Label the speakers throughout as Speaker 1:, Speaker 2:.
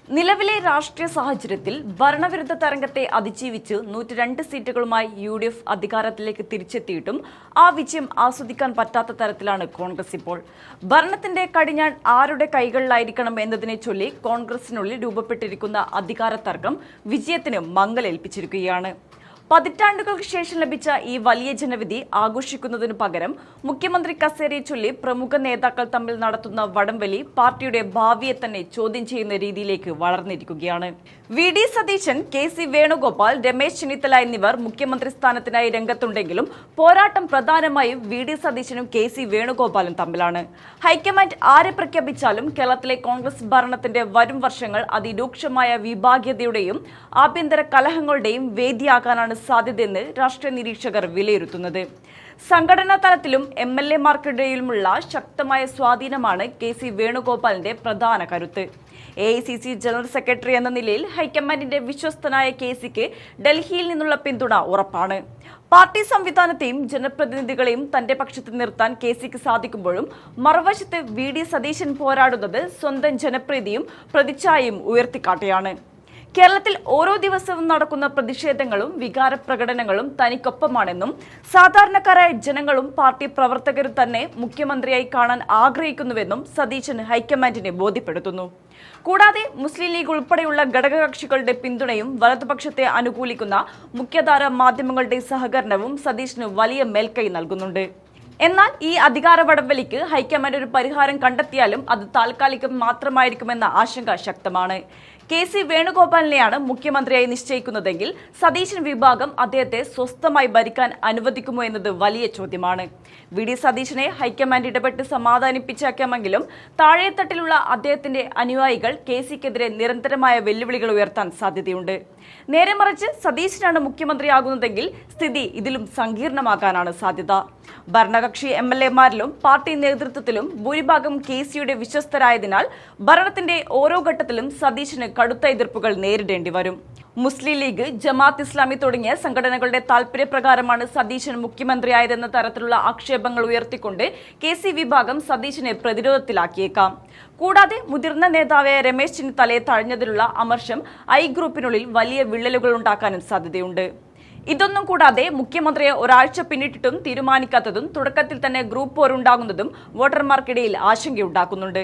Speaker 1: നിലവിലെ രാഷ്ട്രീയ സാഹചര്യത്തിൽ ഭരണവിരുദ്ധ തരംഗത്തെ അതിജീവിച്ച് 102 സീറ്റുകളുമായി UDF അധികാരത്തിലേക്ക് തിരിച്ചെത്തിയിട്ടും ആ വിജയം ആസ്വദിക്കാൻ പറ്റാത്ത തരത്തിലാണ് കോൺഗ്രസ് ഇപ്പോൾ. ഭരണത്തിന്റെ കടിഞ്ഞാൺ ആരുടെ കൈകളിലായിരിക്കണം എന്നതിനെ ചൊല്ലി കോൺഗ്രസിനുള്ളിൽ രൂപപ്പെട്ടിരിക്കുന്ന അധികാര തർക്കം വിജയത്തിന് മങ്ങലേൽപ്പിച്ചിരിക്കുകയാണ്. പതിറ്റാണ്ടുകൾക്ക് ശേഷം ലഭിച്ച ഈ വലിയ ജനവിധി ആഘോഷിക്കുന്നതിനു പകരം മുഖ്യമന്ത്രി കസേരയെ ചൊല്ലി പ്രമുഖ നേതാക്കൾ തമ്മിൽ നടത്തുന്ന വടംവലി പാർട്ടിയുടെ ഭാവിയെ തന്നെ ചോദ്യം ചെയ്യുന്ന രീതിയിലേക്ക് വളർന്നിരിക്കുകയാണ്. VD സതീശൻ, KC വേണുഗോപാൽ, രമേശ് ചെന്നിത്തല എന്നിവർ മുഖ്യമന്ത്രി സ്ഥാനത്തിനായി രംഗത്തുണ്ടെങ്കിലും പോരാട്ടം പ്രധാനമായും VD സതീശനും KC വേണുഗോപാലും തമ്മിലാണ്. ഹൈക്കമാൻഡ് ആരെ പ്രഖ്യാപിച്ചാലും കേരളത്തിലെ കോൺഗ്രസ് ഭരണത്തിന്റെ വരും വർഷങ്ങൾ അതിരൂക്ഷമായ വിഭാഗീയതയുടെയും ആഭ്യന്തര കലഹങ്ങളുടെയും വേദിയാകാനാണ് സാധ്യതയെന്ന് രാഷ്ട്രീയ നിരീക്ഷകർ വിലയിരുത്തുന്നത്. സംഘടനാ തലത്തിലും MLA-മാർക്കിടയിലുമുള്ള ശക്തമായ സ്വാധീനമാണ് KC വേണുഗോപാലിന്റെ പ്രധാന കരുത്ത്. AICC ജനറൽ സെക്രട്ടറി എന്ന നിലയിൽ ഹൈക്കമാൻഡിന്റെ വിശ്വസ്തനായ KCക്ക് ഡൽഹിയിൽ നിന്നുള്ള പിന്തുണ ഉറപ്പാണ്. പാർട്ടി സംവിധാനത്തെയും ജനപ്രതിനിധികളെയും തന്റെ പക്ഷത്ത് നിർത്താൻ KCക്ക് സാധിക്കുമ്പോഴും മറുവശത്ത് VD സതീശൻ പോരാടുന്നത് സ്വന്തം ജനപ്രീതിയും പ്രതിച്ഛായയും ഉയർത്തിക്കാട്ടിയാണ്. കേരളത്തിൽ ഓരോ ദിവസവും നടക്കുന്ന പ്രതിഷേധങ്ങളും വികാരപ്രകടനങ്ങളും തനിക്കൊപ്പമാണെന്നും സാധാരണക്കാരായ ജനങ്ങളും പാർട്ടി പ്രവർത്തകരും തന്നെ മുഖ്യമന്ത്രിയായി കാണാൻ ആഗ്രഹിക്കുന്നുവെന്നും സതീശൻ ഹൈക്കമാൻഡിനെ ബോധ്യപ്പെടുത്തുന്നു. കൂടാതെ മുസ്ലിം ലീഗ് ഉൾപ്പെടെയുള്ള ഘടകകക്ഷികളുടെ പിന്തുണയും വലതുപക്ഷത്തെ അനുകൂലിക്കുന്ന മുഖ്യധാര മാധ്യമങ്ങളുടെ സഹകരണവും സതീശന് വലിയ മേൽക്കൈ നൽകുന്നുണ്ട്. എന്നാൽ ഈ അധികാര വടംവലിക്ക് ഹൈക്കമാൻഡ് ഒരു പരിഹാരം കണ്ടെത്തിയാലും അത് താൽക്കാലികം മാത്രമായിരിക്കുമെന്ന ആശങ്ക ശക്തമാണ്. KC വേണുഗോപാലിനെയാണ് മുഖ്യമന്ത്രിയായി നിശ്ചയിക്കുന്നതെങ്കിൽ സതീശൻ വിഭാഗം അദ്ദേഹത്തെ സ്വസ്ഥമായി ഭരിക്കാൻ അനുവദിക്കുമോ എന്നത് വലിയ ചോദ്യമാണ്. VD സതീശനെ ഹൈക്കമാൻഡ് ഇടപെട്ട് സമാധാനിപ്പിച്ചേക്കാമെങ്കിലും താഴെത്തട്ടിലുള്ള അദ്ദേഹത്തിന്റെ അനുയായികൾ KCക്കെതിരെ നിരന്തരമായ വെല്ലുവിളികൾ ഉയർത്താൻ സാധ്യതയുണ്ട്. നേരെ മറിച്ച് സതീശനാണ് മുഖ്യമന്ത്രിയാകുന്നതെങ്കിൽ സ്ഥിതി ഇതിലും സങ്കീർണമാകാനാണ് സാധ്യത. ഭരണകക്ഷി MLA-മാരിലും പാർട്ടി നേതൃത്വത്തിലും ഭൂരിഭാഗം KCയുടെ വിശ്വസ്തരായതിനാൽ ഭരണത്തിന്റെ ഓരോ ഘട്ടത്തിലും സതീശന് കടുത്ത എതിർപ്പുകൾ നേരിടേണ്ടി വരും. മുസ്ലിം ലീഗ്, ജമാഅത്ത് ഇസ്ലാമി തുടങ്ങിയ സംഘടനകളുടെ താൽപര്യപ്രകാരമാണ് സതീശൻ മുഖ്യമന്ത്രിയായതെന്ന തരത്തിലുള്ള ആക്ഷേപങ്ങൾ ഉയർത്തിക്കൊണ്ട് KC വിഭാഗം സതീശനെ പ്രതിരോധത്തിലാക്കിയേക്കാം. കൂടാതെ മുതിർന്ന നേതാവായ രമേശ് ചെന്നിത്തലയെ തഴഞ്ഞതിലുള്ള അമർഷം I ഗ്രൂപ്പിനുള്ളിൽ വലിയ വിള്ളലുകൾ ഉണ്ടാക്കാനും സാധ്യതയുണ്ട്. ഇതൊന്നും കൂടാതെ മുഖ്യമന്ത്രിയെ ഒരാഴ്ച പിന്നിട്ടിട്ടും തീരുമാനിക്കാത്തതും തുടക്കത്തിൽ തന്നെ ഗ്രൂപ്പ് പോരുണ്ടാകുന്നതും വോട്ടർമാർക്കിടയിൽ ആശങ്കയുണ്ടാക്കുന്നുണ്ട്.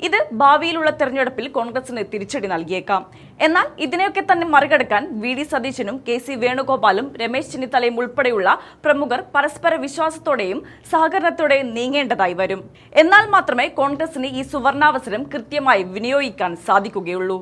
Speaker 1: ഇത് ഭാവിയിലുള്ള തെരഞ്ഞെടുപ്പിൽ കോൺഗ്രസിന് തിരിച്ചടി നൽകിയേക്കാം. എന്നാൽ ഇതിനെയൊക്കെ തന്നെ മറികടക്കാൻ VD സതീശനും KC വേണുഗോപാലും രമേശ് ചെന്നിത്തലയും ഉൾപ്പെടെയുള്ള പ്രമുഖർ പരസ്പര വിശ്വാസത്തോടെയും സഹകരണത്തോടെയും നീങ്ങേണ്ടതായി വരും. എന്നാൽ മാത്രമേ കോൺഗ്രസിന് ഈ സുവർണാവസരം കൃത്യമായി വിനിയോഗിക്കാൻ സാധിക്കുകയുള്ളൂ.